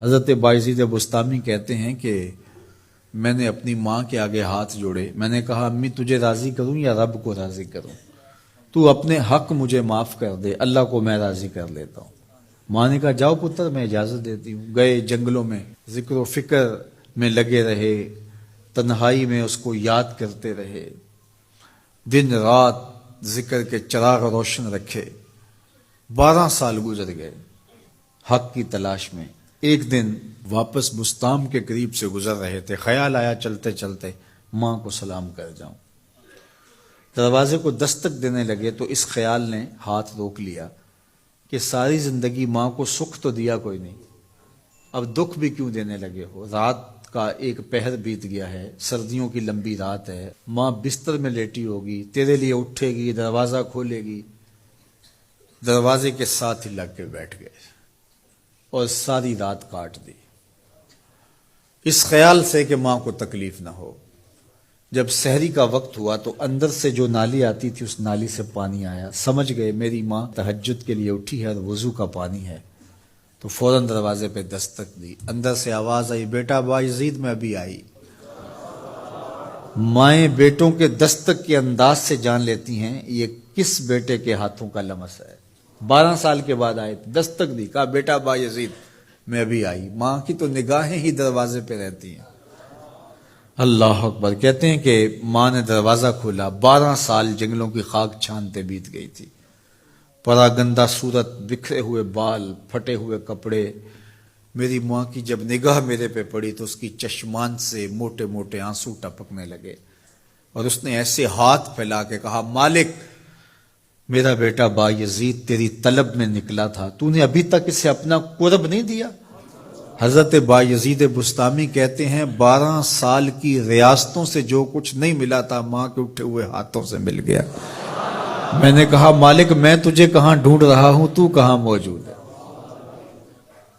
حضرت بایزید بستامی کہتے ہیں کہ میں نے اپنی ماں کے آگے ہاتھ جوڑے، میں نے کہا امی تجھے راضی کروں یا رب کو راضی کروں؟ تو اپنے حق مجھے معاف کر دے، اللہ کو میں راضی کر لیتا ہوں۔ ماں نے کہا جاؤ پتر میں اجازت دیتی ہوں۔ گئے جنگلوں میں ذکر و فکر میں لگے رہے، تنہائی میں اس کو یاد کرتے رہے، دن رات ذکر کے چراغ روشن رکھے۔ 12 سال گزر گئے حق کی تلاش میں۔ ایک دن واپس بستام کے قریب سے گزر رہے تھے، خیال آیا چلتے چلتے ماں کو سلام کر جاؤں۔ دروازے کو دستک دینے لگے تو اس خیال نے ہاتھ روک لیا کہ ساری زندگی ماں کو سکھ تو دیا کوئی نہیں، اب دکھ بھی کیوں دینے لگے ہو؟ رات کا ایک پہر بیت گیا ہے، سردیوں کی لمبی رات ہے، ماں بستر میں لیٹی ہوگی، تیرے لیے اٹھے گی، دروازہ کھولے گی۔ دروازے کے ساتھ ہی لگ کے بیٹھ گئے اور ساری رات کاٹ دی، اس خیال سے کہ ماں کو تکلیف نہ ہو۔ جب سحری کا وقت ہوا تو اندر سے جو نالی آتی تھی اس نالی سے پانی آیا، سمجھ گئے میری ماں تہجد کے لیے اٹھی ہے اور وضو کا پانی ہے، تو فوراً دروازے پہ دستک دی۔ اندر سے آواز آئی بیٹا بایزید میں ابھی آئی۔ مائیں بیٹوں کے دستک کے انداز سے جان لیتی ہیں یہ کس بیٹے کے ہاتھوں کا لمس ہے۔ 12 سال کے بعد آئے، دستک دی، کہا بیٹا بایزید میں ابھی آئی۔ ماں کی تو نگاہیں ہی دروازے پہ رہتی ہیں۔ اللہ اکبر۔ کہتے ہیں کہ ماں نے دروازہ کھولا، 12 سال جنگلوں کی خاک چھانتے بیت گئی تھی، پراگندہ صورت، بکھرے ہوئے بال، پھٹے ہوئے کپڑے۔ میری ماں کی جب نگاہ میرے پہ پڑی تو اس کی چشمان سے موٹے موٹے آنسو ٹپکنے لگے، اور اس نے ایسے ہاتھ پھیلا کے کہا مالک میرا بیٹا بایزید تیری طلب میں نکلا تھا، تو نے ابھی تک اسے اپنا قرب نہیں دیا۔ حضرت بایزید بستامی کہتے ہیں 12 سال کی ریاستوں سے جو کچھ نہیں ملا تھا ماں کے اٹھے ہوئے ہاتھوں سے مل گیا۔ میں نے کہا مالک میں تجھے کہاں ڈھونڈ رہا ہوں، تو کہاں موجود ہے؟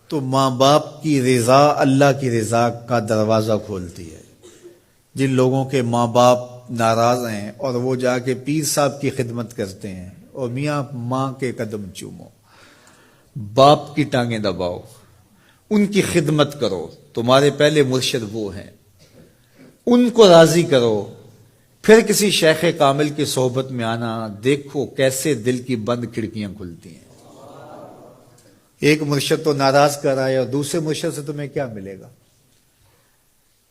تو ماں باپ کی رضا اللہ کی رضا کا دروازہ کھولتی ہے۔ جن لوگوں کے ماں باپ ناراض ہیں اور وہ جا کے پیر صاحب کی خدمت کرتے ہیں، اور میاں ماں کے قدم چومو، باپ کی ٹانگیں دباؤ، ان کی خدمت کرو، تمہارے پہلے مرشد وہ ہیں، ان کو راضی کرو، پھر کسی شیخ کامل کی صحبت میں آنا، دیکھو کیسے دل کی بند کھڑکیاں کھلتی ہیں۔ ایک مرشد تو ناراض کر رہا ہے اور دوسرے مرشد سے تمہیں کیا ملے گا؟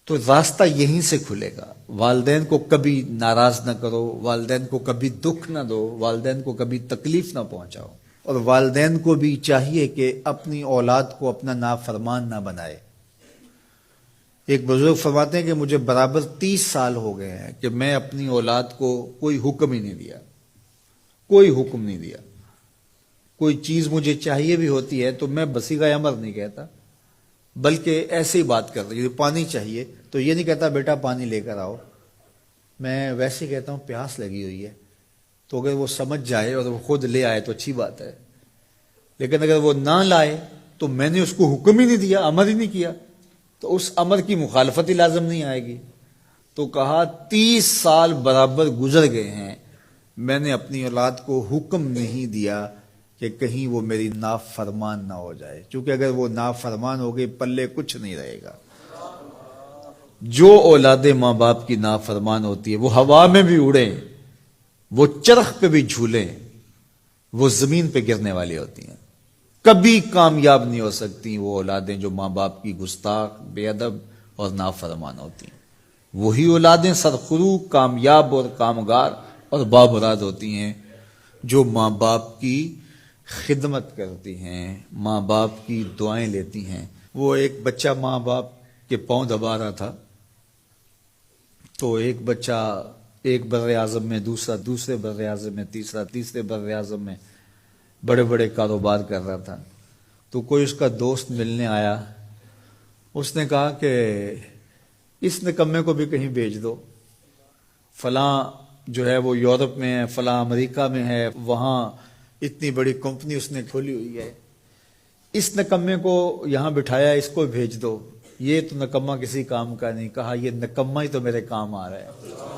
تو راستہ یہیں سے کھلے گا۔ والدین کو کبھی ناراض نہ کرو، والدین کو کبھی دکھ نہ دو، والدین کو کبھی تکلیف نہ پہنچاؤ، اور والدین کو بھی چاہیے کہ اپنی اولاد کو اپنا نافرمان نہ بنائے۔ ایک بزرگ فرماتے ہیں کہ مجھے برابر 30 سال ہو گئے ہیں کہ میں اپنی اولاد کو کوئی حکم ہی نہیں دیا، کوئی حکم نہیں دیا۔ کوئی چیز مجھے چاہیے بھی ہوتی ہے تو میں بصیغہ امر نہیں کہتا، بلکہ ایسے ہی بات کرتا ہوں۔ پانی چاہیے تو یہ نہیں کہتا بیٹا پانی لے کر آؤ، میں ویسے کہتا ہوں پیاس لگی ہوئی ہے، تو اگر وہ سمجھ جائے اور وہ خود لے آئے تو اچھی بات ہے، لیکن اگر وہ نہ لائے تو میں نے اس کو حکم ہی نہیں دیا، امر ہی نہیں کیا، تو اس امر کی مخالفت ہی لازم نہیں آئے گی۔ تو کہا 30 سال برابر گزر گئے ہیں، میں نے اپنی اولاد کو حکم نہیں دیا کہ کہیں وہ میری نافرمان نہ ہو جائے، چونکہ اگر وہ نافرمان ہو گئی پلے کچھ نہیں رہے گا۔ جو اولادیں ماں باپ کی نافرمان ہوتی ہے وہ ہوا میں بھی اڑیں، وہ چرخ پہ بھی جھولیں، وہ زمین پہ گرنے والی ہوتی ہیں، کبھی کامیاب نہیں ہو سکتی وہ اولادیں جو ماں باپ کی گستاخ، بے ادب اور نافرمان ہوتی ہیں۔ وہی اولادیں سرخرو، کامیاب اور کامگار اور بامراد ہوتی ہیں جو ماں باپ کی خدمت کرتی ہیں، ماں باپ کی دعائیں لیتی ہیں۔ وہ ایک بچہ ماں باپ کے پاؤں دبا رہا تھا، تو ایک بچہ ایک بر اعظم میں، دوسرا دوسرے بر اعظم میں، تیسرا تیسرے بر اعظم میں بڑے بڑے کاروبار کر رہا تھا۔ تو کوئی اس کا دوست ملنے آیا، اس نے کہا کہ اس نکمے کو بھی کہیں بھیج دو، فلاں جو ہے وہ یورپ میں ہے، فلاں امریکہ میں ہے، وہاں اتنی بڑی کمپنی اس نے کھولی ہوئی ہے، اس نکمے کو یہاں بٹھایا، اس کو بھیج دو، یہ تو نکمہ کسی کام کا نہیں۔ کہا یہ نکمہ ہی تو میرے کام آ رہا ہے۔